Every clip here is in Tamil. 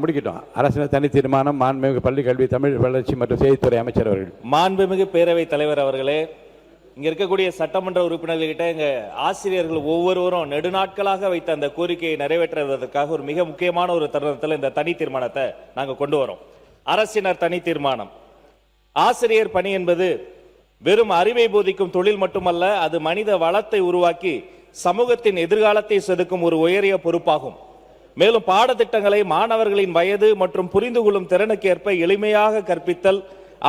முடிக்கட்டும். அரசின் தனி தீர்மானம். மாண்புமிகு பள்ளி கல்வி, தமிழ் வளர்ச்சி மற்றும் செய்தித்துறை அமைச்சர் அவர்கள். மாண்புமிகு பேரவைத் தலைவர் அவர்களே, இங்க இருக்கக்கூடிய சட்டமன்ற உறுப்பினர்கிட்ட எங்க ஆசிரியர்கள் ஒவ்வொருவரும் நெடுநாட்களாக வைத்த அந்த கோரிக்கையை நிறைவேற்றுவதற்காக ஒரு மிக முக்கியமான ஒரு தருணத்தில் இந்த தனி தீர்மானத்தை நாங்க கொண்டு வரோம். அரசினர் தனி தீர்மானம். ஆசிரியர் பணி என்பது வெறும் அறிவை போதிக்கும் தொழில் மட்டுமல்ல, அது மனித வளத்தை உருவாக்கி சமூகத்தின் எதிர்காலத்தை செதுக்கும் ஒரு உயரிய பொறுப்பாகும். மேலும் பாடத்திட்டங்களை மாணவர்களின் வயது மற்றும் புரிந்து கொள்ளும் திறனுக்கு ஏற்ப எளிமையாக கற்பித்தல்,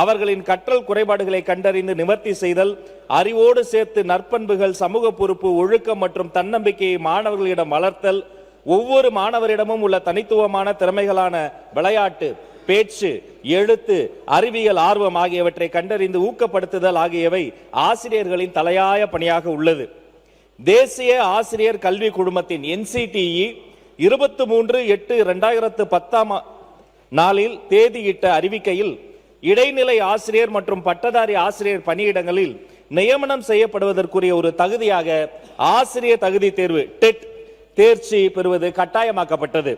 அவர்களின் கற்றல் குறைபாடுகளை கண்டறிந்து நிவர்த்தி செய்தல், அறிவோடு சேர்த்து நற்பண்புகள், சமூக பொறுப்பு, ஒழுக்கம் மற்றும் தன்னம்பிக்கையை மாணவர்களிடம் வளர்த்தல், ஒவ்வொரு மாணவரிடமும் உள்ள தனித்துவமான திறமைகளான விளையாட்டு, பேச்சு, எழுத்து, அறிவியல் ஆர்வம் ஆகியவற்றை கண்டறிந்து ஊக்கப்படுத்துதல் ஆகியவை ஆசிரியர்களின் தலையாய பணியாக உள்ளது. தேசிய ஆசிரியர் கல்வி குழுமத்தின் NCTE 23/8/2010 நாளில் தேதியிட்ட அறிவிக்கையில் இடைநிலை ஆசிரியர் மற்றும் பட்டதாரி ஆசிரியர் பணியிடங்களில் நியமனம் செய்யப்படுவதற்குரிய ஒரு தகுதியாக ஆசிரியர் தகுதி தேர்வு டெட் தேர்ச்சி பெறுவது கட்டாயமாக்கப்பட்டது.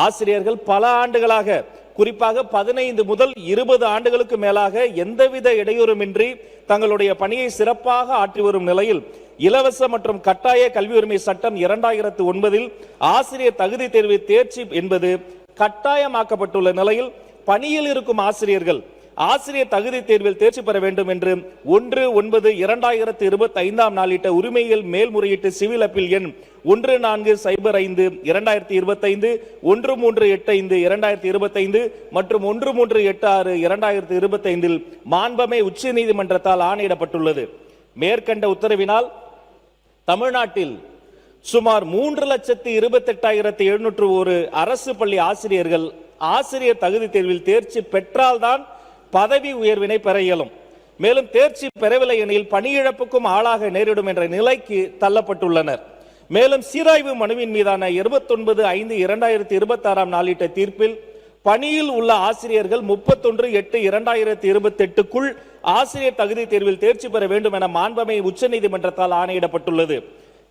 ஆசிரியர்கள் பல ஆண்டுகளாக, குறிப்பாக 15 முதல் 20 ஆண்டுகளுக்கு மேலாக எந்தவித இடையூறுமின்றி தங்களுடைய பணியை சிறப்பாக ஆற்றி வரும் நிலையில் இலவச மற்றும் கட்டாய கல்வி உரிமை சட்டம் 2009 ஆசிரியர் தகுதி தேர்வு தேர்ச்சி என்பது கட்டாயமாக்கப்பட்டுள்ள நிலையில் பணியில் இருக்கும் ஆசிரியர்கள் ஆசிரியர் தகுதி தேர்வில் தேர்ச்சி பெற வேண்டும் என்று 1/9/2025 நாளிட்ட உரிமையியல் மேல்முறையீட்டு சிவில் அப்பீல் எண் 1405/2025, 1385/2025 மற்றும் 1386/2025 மாண்புமிகு உச்ச நீதிமன்றத்தால் ஆணையிடப்பட்டுள்ளது. மேற்கண்ட உத்தரவினால் தமிழ்நாட்டில் சுமார் 3,28,701 அரசு பள்ளி ஆசிரியர்கள் ஆசிரியர் தகுதி தேர்வில் தேர்ச்சி பெற்றால்தான் பதவி உயர்வினை பெற இயலும். மேலும் தேர்ச்சி பெறவில்லை எனில் பணியிழப்புக்கும் ஆளாக நேரிடும் என்ற நிலைக்கு தள்ளப்பட்டுள்ளனர். மேலும் சீராய்வு மனுவின் மீதான 29/5/2026 நாளிட்ட தீர்ப்பில் பணியில் உள்ள ஆசிரியர்கள் 31/8/2028க்குள் ஆசிரியர் தகுதி தேர்வில் தேர்ச்சி பெற வேண்டும் என மாண்புமிகு உச்ச நீதிமன்றத்தால் ஆணையிடப்பட்டுள்ளது.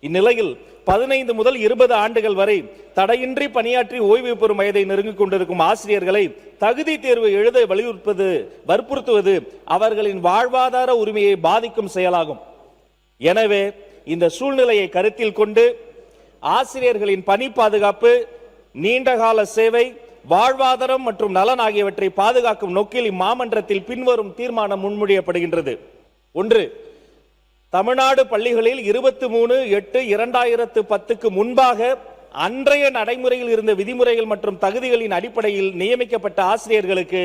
இந்நிலையில் 15 முதல் 20 ஆண்டுகள் வரை தடையின்றி பணியாற்றி ஓய்வு பெறும் வயதை நெருங்கிக் கொண்டிருக்கும் ஆசிரியர்களை தகுதி தேர்வு எழுத வற்புறுத்துவது அவர்களின் வாழ்வாதார உரிமையை பாதிக்கும் செயலாகும். எனவே இந்த சூழ்நிலையை கருத்தில் கொண்டு ஆசிரியர்களின் பணி பாதுகாப்பு, நீண்டகால சேவை, வாழ்வாதாரம் மற்றும் நலன் ஆகியவற்றை பாதுகாக்கும் நோக்கில் இம்மாமன்றத்தில் பின்வரும் தீர்மானம் முன்மொழியப்படுகின்றது. 1. தமிழ்நாடு பள்ளிகளில் 23/8/2010 முன்பாக அன்றைய நடைமுறையில் இருந்த விதிமுறைகள் மற்றும் தகுதிகளின் அடிப்படையில் நியமிக்கப்பட்ட ஆசிரியர்களுக்கு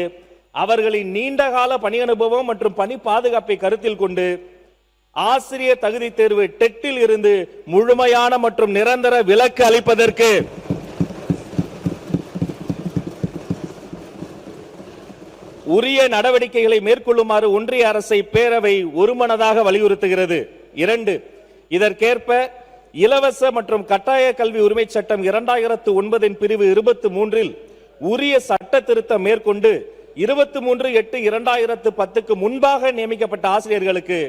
அவர்களின் நீண்டகால பணி அனுபவம் மற்றும் பணி பாதுகாப்பை கருத்தில் கொண்டு ஆசிரியர் தகுதி தேர்வு டெட்டில் இருந்து முழுமையான மற்றும் நிரந்தர விலக்கு அளிப்பதற்கு உரிய நடவடிக்கைகளை மேற்கொள்ளுமாறு ஒன்றிய அரசை பேரவை ஒருமனதாக வலியுறுத்துகிறது. 2. இதற்கேற்ப இலவச மற்றும் கட்டாய கல்வி உரிமை சட்டம் 2009 பிரிவு 23 உரிய சட்ட திருத்தம் மேற்கொண்டு 23/8/2010 முன்பாக நியமிக்கப்பட்ட ஆசிரியர்களுக்கு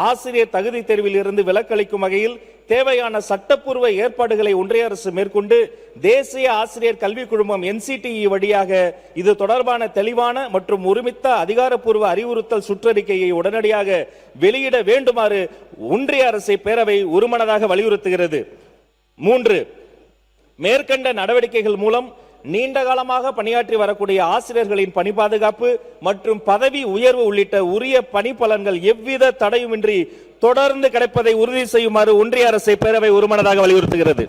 ஆசிரியர் தகுதி தேர்வில் இருந்து விலக்களிக்கும் வகையில் தேவையான சட்டப்பூர்வ ஏற்பாடுகளை ஒன்றிய அரசு மேற்கொண்டு தேசிய ஆசிரியர் கல்வி குழுமம் NCTE வழியாக இது தொடர்பான தெளிவான மற்றும் ஒருமித்த அதிகாரப்பூர்வ அறிவுறுத்தல் சுற்றறிக்கையை உடனடியாக வெளியிட வேண்டுமாறு ஒன்றிய அரசை பேரவை ஒருமனதாக வலியுறுத்துகிறது. 3. மேற்கண்ட நடவடிக்கைகள் மூலம் நீண்ட காலமாக பணியாற்றி வரக்கூடிய ஆசிரியர்களின் பணி பாதுகாப்பு மற்றும் பதவி உயர்வு உள்ளிட்ட உரிய பணி பலன்கள் எவ்வித தடையுமின்றி தொடர்ந்து கிடைப்பதை உறுதி செய்யுமாறு ஒன்றிய அரசை பேரவை ஒருமனதாக வலியுறுத்துகிறது.